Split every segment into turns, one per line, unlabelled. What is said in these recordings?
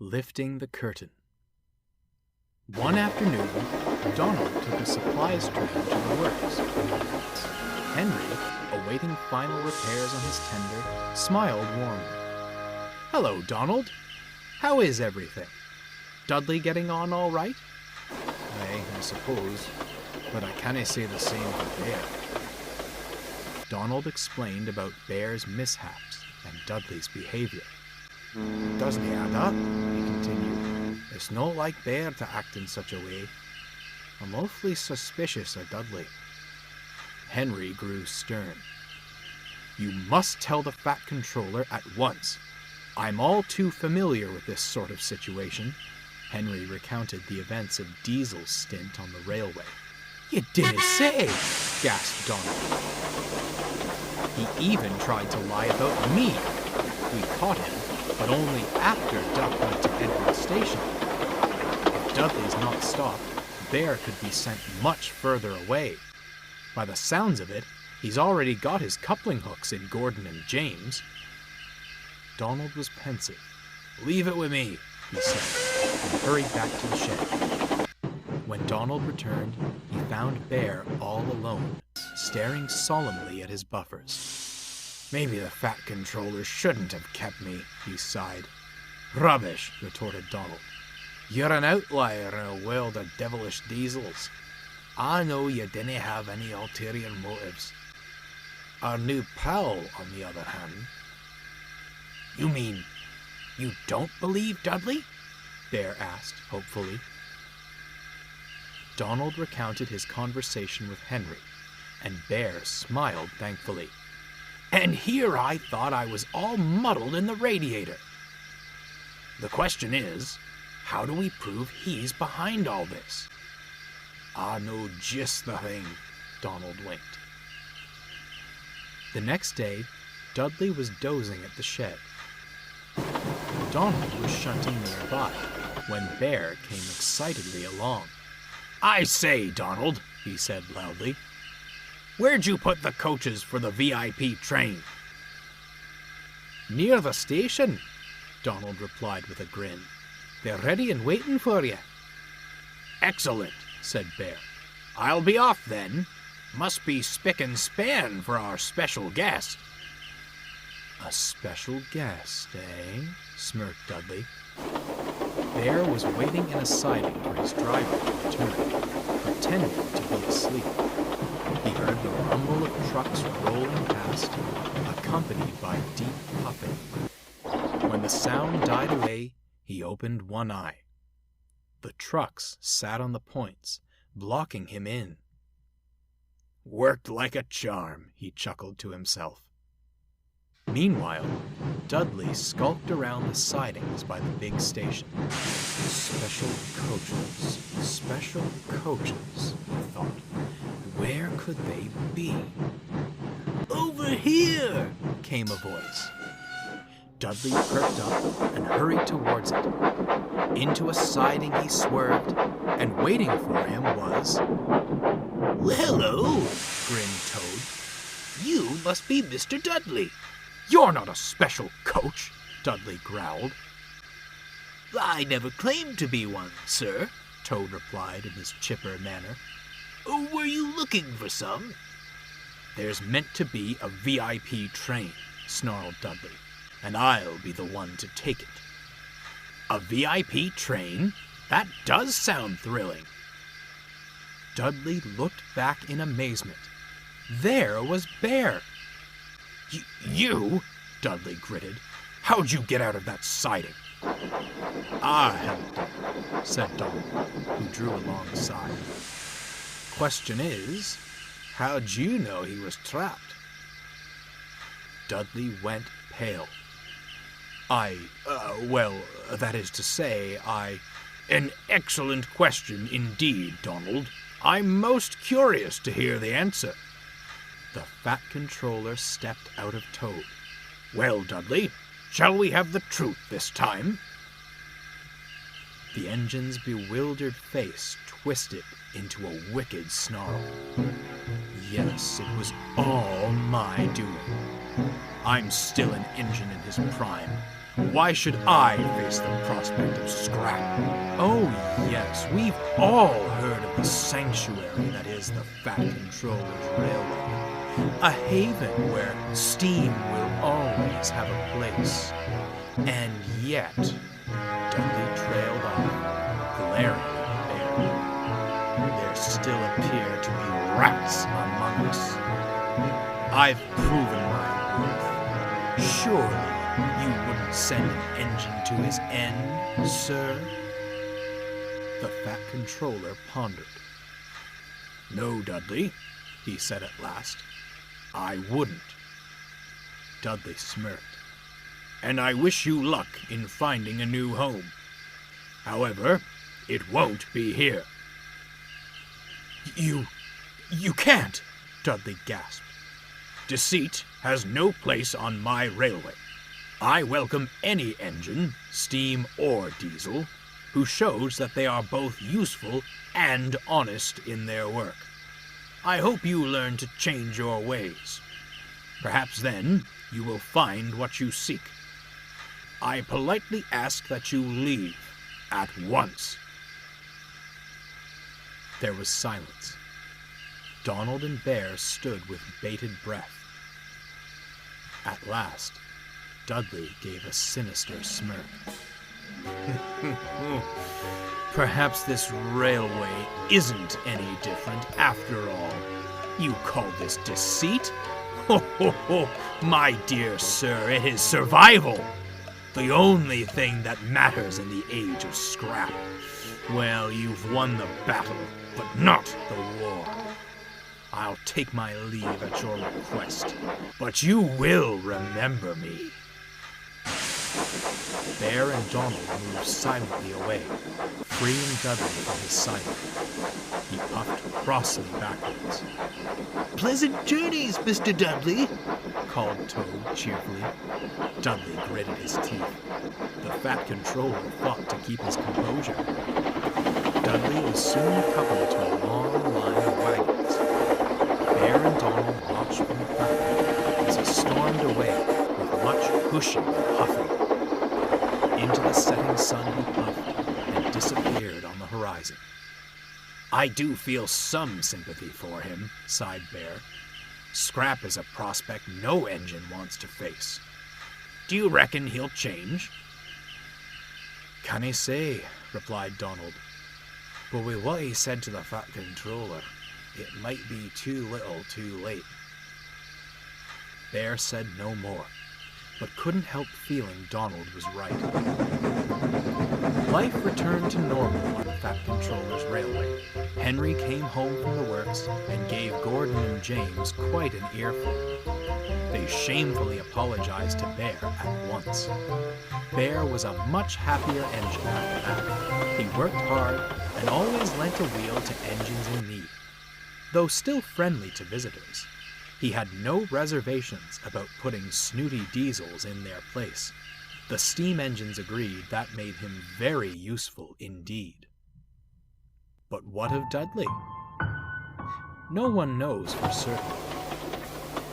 Lifting the curtain. One afternoon, Donald took a supplies train to the works. Henry, awaiting final repairs on his tender, smiled warmly. "Hello, Donald. How is everything? Dudley getting on all right?" I suppose, but I canna say the same for Bear." Donald explained about Bear's mishaps and Dudley's behavior. "Doesn't add up," he continued. "It's not like Bear to act in such a way. I'm awfully suspicious of Dudley." Henry grew stern. "You must tell the Fat Controller at once. I'm all too familiar with this sort of situation." Henry recounted the events of Diesel's stint on the railway. "You didn't say!" gasped Donald. "He even tried to lie about me. We caught him, but only after Duck went to Edward Station. If Dudley's not stopped, Bear could be sent much further away. By the sounds of it, he's already got his coupling hooks in Gordon and James." Donald was pensive. "Leave it with me," he said, and hurried back to the shed. When Donald returned, he found Bear all alone, staring solemnly at his buffers. "Maybe the Fat Controller shouldn't have kept me," he sighed. "Rubbish," retorted Donald. "You're an outlier in a world of devilish diesels. I know you didn't have any ulterior motives. Our new pal, on the other hand..." "You mean you don't believe Dudley?" Bear asked, hopefully. Donald recounted his conversation with Henry, and Bear smiled thankfully. "And here I thought I was all muddled in the radiator. The question is, how do we prove he's behind all this?" "I know just the thing," Donald winked. The next day, Dudley was dozing at the shed. Donald was shunting nearby when Bear came excitedly along. "I say, Donald," he said loudly, "where'd you put the coaches for the VIP train?" "Near the station," Donald replied with a grin. "They're ready and waiting for you." "Excellent," said Bear. "I'll be off then. Must be spick and span for our special guest." "A special guest, eh?" smirked Dudley. Bear was waiting in a siding for his driver to return, pretending to be asleep. He heard the rumble of trucks rolling past, accompanied by deep puffing. When the sound died away, he opened one eye. The trucks sat on the points, blocking him in. "Worked like a charm," he chuckled to himself. Meanwhile, Dudley skulked around the sidings by the big station. Special coaches, he thought. Where could they be? "Over here!" came a voice. Dudley perked up and hurried towards it. Into a siding he swerved, and waiting for him was... "Well, hello," grinned Toad. "You must be Mr. Dudley." "You're not a special coach," Dudley growled. "I never claimed to be one, sir," Toad replied in his chipper manner. "Were you looking for some?" "There's meant to be a VIP train," snarled Dudley, "and I'll be the one to take it." "A VIP train? That does sound thrilling." Dudley looked back in amazement. There was Bear. You? Dudley gritted. "How'd you get out of that siding?" "I helped him," said Donald, who drew a long sigh. "Question is, how'd you know he was trapped?" Dudley went pale. That is to say, "An excellent question indeed, Donald. I'm most curious to hear the answer." The Fat Controller stepped out of Toad. "Well, Dudley, shall we have the truth this time?" The engine's bewildered face twisted into a wicked snarl. "Yes, it was all my doing. I'm still an engine in his prime. Why should I face the prospect of scrap? Oh yes, we've all heard of the sanctuary that is the Fat Controller's Railway. A haven where steam will always have a place. And yet, Dudley trailed off, glaring at Bear. There still appear to be rats among us. I've proven my worth. Surely you wouldn't send an engine to his end, sir? The Fat Controller pondered. No, Dudley, he said at last. I wouldn't. Dudley smirked. And I wish you luck in finding a new home. However, it won't be here. You can't, Dudley gasped. Deceit has no place on my railway. I welcome any engine, steam or diesel, who shows that they are both useful and honest in their work. I hope you learn to change your ways. Perhaps then you will find what you seek. I politely ask that you leave at once. There was silence. Donald and Bear stood with bated breath. At last, Dudley gave a sinister smirk. Perhaps this railway isn't any different after all. You call this deceit? Ho, ho, ho, my dear sir, it is survival. The only thing that matters in the age of scrap. Well, you've won the battle, but not the war. I'll take my leave at your request, but you will remember me. Bear and Donald moved silently away, freeing Dudley from his side. He puffed crossly backwards. Pleasant journeys, Mr. Dudley, called Toad cheerfully. Dudley gritted his teeth. The Fat Controller fought to keep his composure. Dudley was soon coupled to a long line of wagons. Bear and Donald watched from the platform as he stormed away with much whooshing and huffing. Into the setting sun he puffed and disappeared on the horizon. I do feel some sympathy for him, sighed Bear. Scrap is a prospect no engine wants to face. Do you reckon he'll change? Can't say, replied Donald. But with what he said to the Fat Controller, it might be too little too late. Bear said no more, but couldn't help feeling Donald was right. Life returned to normal on the Fat Controller's railway. Henry came home from the works and gave Gordon and James quite an earful. They shamefully apologized to Bear at once. Bear was a much happier engine after that. He worked hard and always lent a wheel to engines in need. Though still friendly to visitors, he had no reservations about putting snooty diesels in their place. The steam engines agreed that made him very useful indeed. But what of Dudley? No one knows for certain.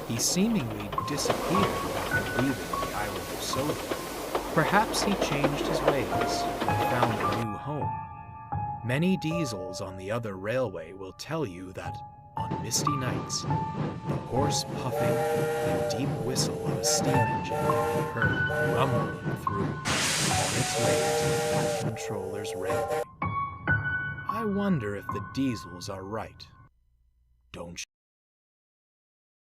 He seemingly disappeared after leaving the island of Soda. Perhaps he changed his ways and found a new home. Many diesels on the other railway will tell you that on misty nights, the hoarse puffing and deep whistle of a steam engine can be heard rumbling through on its way to the Fat Controller's railway. I wonder if the diesels are right. Don't you?